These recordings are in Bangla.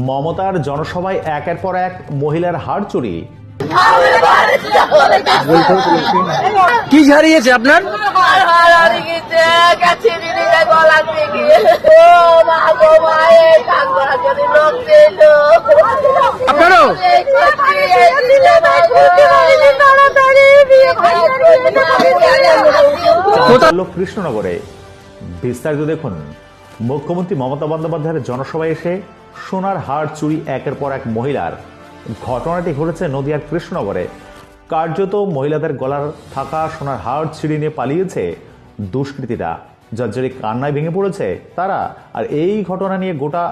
মমতার জনসভায় একের পর এক মহিলার হাড় চুরি। কি হারিয়েছে আপনার? আপনারও কৃষ্ণনগরে বিস্তারিত দেখুন। মুখ্যমন্ত্রী মমতা বন্দ্যোপাধ্যায়ের জনসভায় এসে সোনার হার চুরি একের পর এক মহিলার। ঘটনাটি ঘটেছে নদিয়ার কৃষ্ণনগরে। কার্যত মহিলাদের গলার থাকা সোনার হার ছিঁড়ে নিয়ে পালিয়েছে দুষ্কৃতীরা। জর্জরি কান্নায় ভেঙে পড়েছে তারা। আর এই ঘটনা নিয়ে গোটা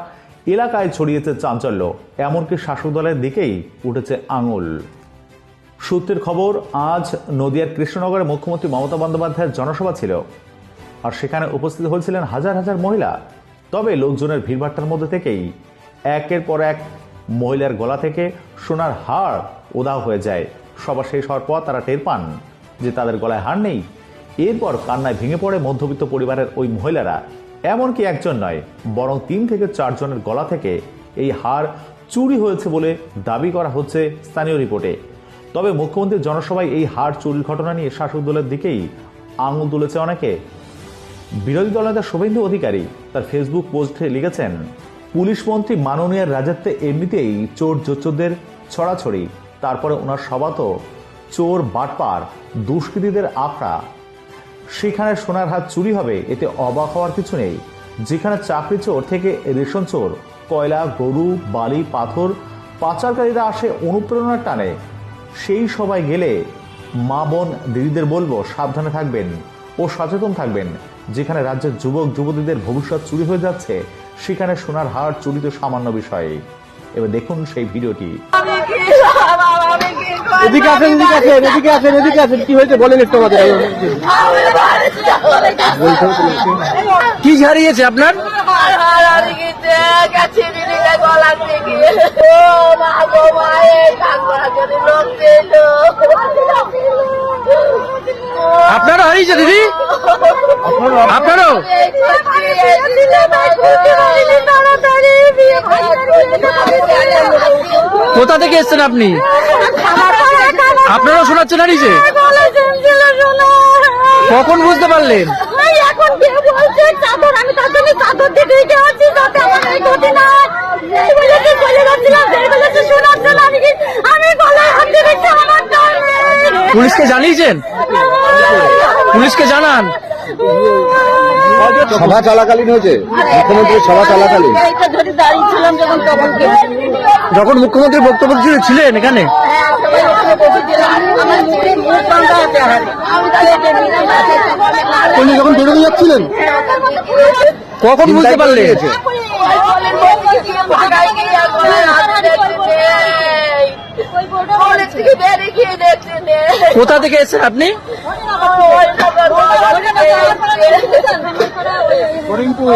এলাকায় ছড়িয়েছে চাঞ্চল্য, এমনকি শাসক দলের দিকেই উঠেছে আঙুল। সূত্রের খবর, আজ নদিয়ার কৃষ্ণনগরে মুখ্যমন্ত্রী মমতা বন্দ্যোপাধ্যায়ের জনসভা ছিল, আর সেখানে উপস্থিত হয়েছিলেন হাজার হাজার মহিলা। তবে লোকজনের ভিড়ভাট্টার মধ্যে থেকেই একের পর এক মহিলার গলা থেকে সোনার হার উধাও হয়ে যায়। সভা শেষ হওয়ার পর তারা টের পান যে তাদের গলায় হার নেই। এরপর কান্নায় ভেঙে পড়ে মধ্যবিত্ত পরিবারের ওই মহিলারা। এমনকি একজন নয়, বরং 3 থেকে 4 জনের গলা থেকে এই হার চুরি হয়েছে বলে দাবি করা হচ্ছে স্থানীয় রিপোর্টে। তবে মুখ্যমন্ত্রীর জনসভায় এই হার চুরির ঘটনা নিয়ে শাসক দলের দিকেই আঙুল তুলেছে অনেকে। বিরোধী দলনেতা শুভেন্দু অধিকারী তার ফেসবুক পোস্টে লিখেছেন, পুলিশ মন্ত্রী মাননীয়ার রাজত্বে এমনিতেই চোর জোচ্চোরদের ছড়াছড়ি, তারপরে ওনার সভা তো চোর বাটপার দুষ্কৃতীদের আখড়া। সেখানে সোনার হাত চুরি হবে, এতে অবাক হওয়ার কিছু নেই। যেখানে চাকরি চোর থেকে রেশন চোর, কয়লা, গরু, বালি, পাথর পাচারকারীরা আসে অনুপ্রেরণার টানে, সেই সবাই গেলে মা বোন দিদিদের বলবো সাবধানে থাকবেন ও সচেতন থাকবেন। যেখানে রাজ্যের যুবক যুবতীদের ভবিষ্যৎ চুরি হয়ে যাচ্ছে, সেখানে সোনার হার চুরি তো সামান্য বিষয়। এবার দেখুন সেই ভিডিওটি। কি হয়েছে বলেন একটু আমাদের। কি হারিয়েছে আপনার? আপনারও হারিয়েছে দিদি? আপনারও? কোথা থেকে এসছেন আপনি? আপনারও শোনাচ্ছেন হারিয়েছে? কখন বুঝতে পারলেন? পুলিশকে জানিয়েছেন? পুলিশকে জানান। সভা চলাকালীন হয়েছে, মুখ্যমন্ত্রীর সভা চলাকালীন যখন মুখ্যমন্ত্রী বক্তব্য ছিলেন এখানে, উনি যখন বেরোতে যাচ্ছিলেন, কখন বুঝতে পারলেন? কোথা থেকে এসেছেন আপনি? করিমপুর।